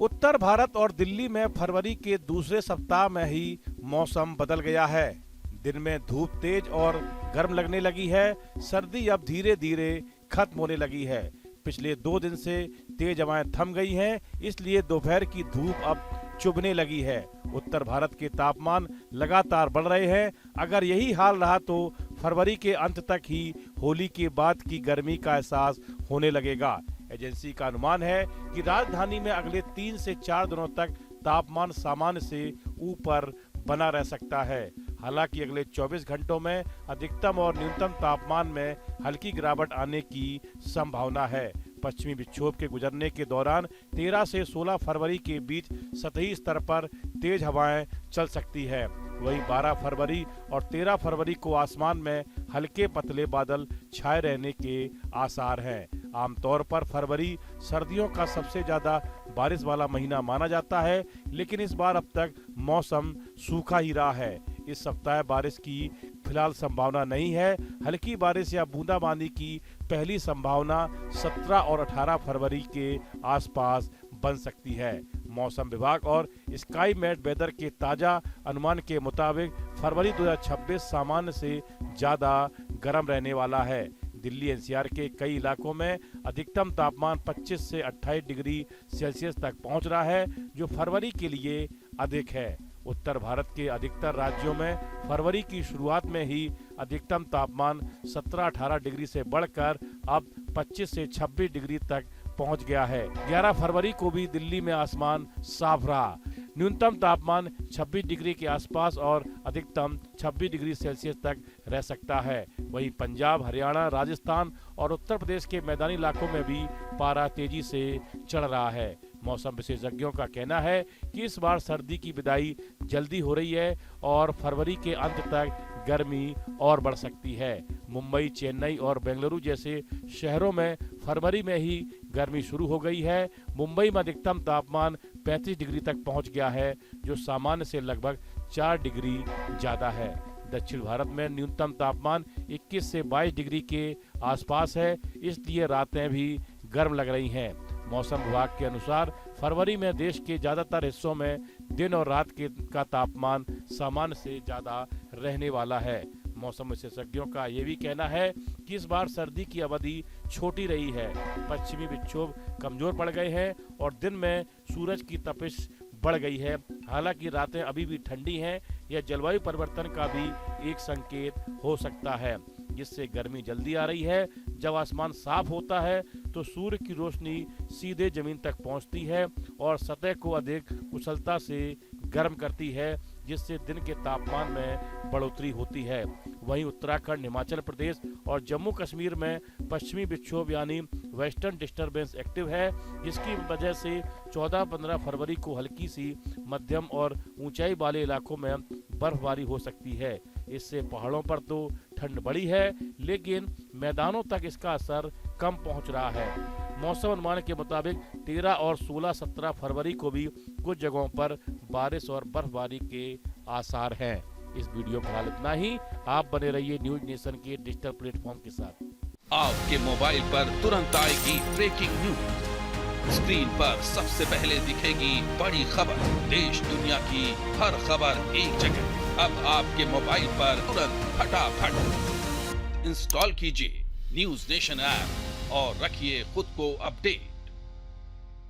उत्तर भारत और दिल्ली में फरवरी के दूसरे सप्ताह में ही मौसम बदल गया है। दिन में धूप तेज और गर्म लगने लगी है। सर्दी अब धीरे धीरे खत्म होने लगी है। पिछले 2 दिन से तेज हवाएं थम गई हैं, इसलिए दोपहर की धूप अब चुभने लगी है। उत्तर भारत के तापमान लगातार बढ़ रहे हैं। अगर यही हाल रहा तो फरवरी के अंत तक ही होली के बाद की गर्मी का एहसास होने लगेगा। एजेंसी का अनुमान है कि राजधानी में अगले 3 से 4 दिनों तक तापमान सामान्य से ऊपर बना रह सकता है। हालांकि अगले 24 घंटों में अधिकतम और न्यूनतम तापमान में हल्की गिरावट आने की संभावना है। पश्चिमी विक्षोभ के गुजरने के दौरान 13 से 16 फरवरी के बीच सतही स्तर पर तेज हवाएं चल सकती है। वहीं 12 फरवरी और 13 फरवरी को आसमान में हल्के पतले बादल छाए रहने के आसार हैं। आमतौर पर फरवरी सर्दियों का सबसे ज्यादा बारिश वाला महीना माना जाता है, लेकिन इस बार अब तक मौसम सूखा ही रहा है। इस सप्ताह बारिश की फिलहाल संभावना नहीं है। हल्की बारिश या बूंदाबांदी की पहली संभावना 17 और 18 फरवरी के आसपास बन सकती है। मौसम विभाग और स्काई मैट वेदर के ताजा अनुमान के मुताबिक फरवरी 2026 सामान्य से ज्यादा गर्म रहने वाला है। दिल्ली एनसीआर के कई इलाकों में अधिकतम तापमान 25 से 28 डिग्री सेल्सियस तक पहुंच रहा है, जो फरवरी के लिए अधिक है। उत्तर भारत के अधिकतर राज्यों में फरवरी की शुरुआत में ही अधिकतम तापमान 17-18 डिग्री से बढ़कर अब 25 से 26 डिग्री तक पहुंच गया है। 11 फरवरी को भी दिल्ली में आसमान साफ रहा। न्यूनतम तापमान 26 डिग्री के आसपास और अधिकतम 26 डिग्री सेल्सियस तक रह सकता है। वहीं पंजाब, हरियाणा, राजस्थान और उत्तर प्रदेश के मैदानी इलाकों में भी पारा तेजी से चढ़ रहा है। मौसम विशेषज्ञों का कहना है कि इस बार सर्दी की विदाई जल्दी हो रही है और फरवरी के अंत तक गर्मी और बढ़ सकती है। मुंबई, चेन्नई और बेंगलुरु जैसे शहरों में फरवरी में ही गर्मी शुरू हो गई है। मुंबई में अधिकतम तापमान 35 डिग्री तक पहुंच गया है, जो सामान्य से लगभग 4 डिग्री ज्यादा है। दक्षिण भारत में न्यूनतम तापमान 21 से 22 डिग्री के आसपास है, इसलिए रातें भी गर्म लग रही हैं। मौसम विभाग के अनुसार फरवरी में देश के ज्यादातर हिस्सों में दिन और रात का तापमान सामान्य से ज्यादा रहने वाला है। मौसम विशेषज्ञों का ये भी कहना है कि इस बार सर्दी की अवधि छोटी रही है। पश्चिमी विक्षोभ कमजोर पड़ गए हैं और दिन में सूरज की तपिश बढ़ गई है। हालांकि रातें अभी भी ठंडी हैं। यह जलवायु परिवर्तन का भी एक संकेत हो सकता है, जिससे गर्मी जल्दी आ रही है। जब आसमान साफ होता है तो सूर्य की रोशनी सीधे जमीन तक पहुंचती है और सतह को अधिक कुशलता से गर्म करती है, जिससे दिन के तापमान में बढ़ोतरी होती है। वहीं उत्तराखंड, हिमाचल प्रदेश और जम्मू कश्मीर में पश्चिमी विक्षोभ यानी वेस्टर्न डिस्टर्बेंस एक्टिव है, जिसकी वजह से 14-15 फरवरी को हल्की सी मध्यम और ऊंचाई वाले इलाकों में बर्फबारी हो सकती है। इससे पहाड़ों पर तो ठंड बढ़ी है, लेकिन मैदानों तक इसका असर कम पहुंच रहा है। मौसम अनुमान के मुताबिक 13 और 16-17 फरवरी को भी कुछ जगहों पर बारिश और बर्फबारी के आसार हैं। इस वीडियो पर हाल इतना ही। आप बने रहिए न्यूज नेशन के डिजिटल प्लेटफॉर्म के साथ। आपके मोबाइल पर तुरंत आएगी ब्रेकिंग न्यूज। स्क्रीन पर सबसे पहले दिखेगी बड़ी खबर। देश दुनिया की हर खबर एक जगह। अब आपके मोबाइल पर तुरंत फटाफट इंस्टॉल कीजिए न्यूज नेशन ऐप और रखिए खुद को अपडेट।